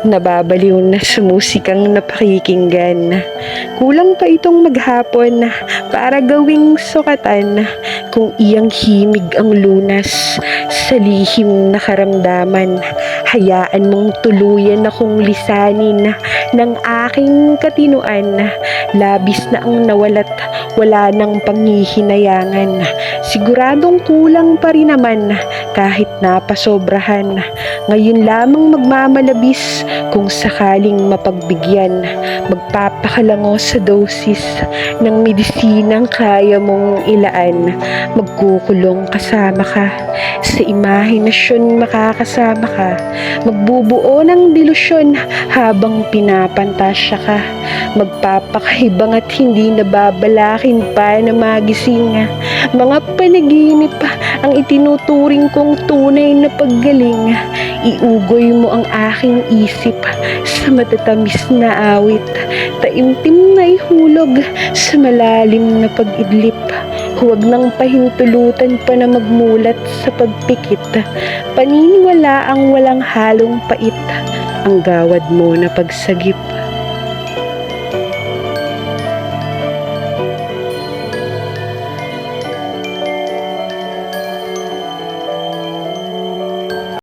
Nababaliw na sumusikang napakikinggan. Kulang pa itong maghapon para gawing sukatan kung iyang himig ang lunas sa lihim na karamdaman. Hayaan mong tuluyan akong lisanin ng aking katinuan. Labis na ang nawalat, wala nang panghihinayangan. Siguradong kulang pa rin naman kahit napasobrahan. Ngayon lamang magmamalabis kung sakaling mapagbigyan. Magpapakalango sa dosis ng medisinang kaya mong ilaan. Magkukulong kasama ka, sa imahinasyon makakasama ka. Magbubuo ng delusyon habang pinapantasya ka. Magpapakahibang at hindi nababalakin pa na magising. Mga panaginip ang itinuturing kong tunay na paggaling. Iugoy mo ang aking isip sa matatamis na awit. Taimtim na ihulog sa malalim na pag-idlip. Huwag nang pahintulutan pa na magmulat sa pagpikit. Paniniwala ang walang halong pait. Ang gawad mo na pagsagip.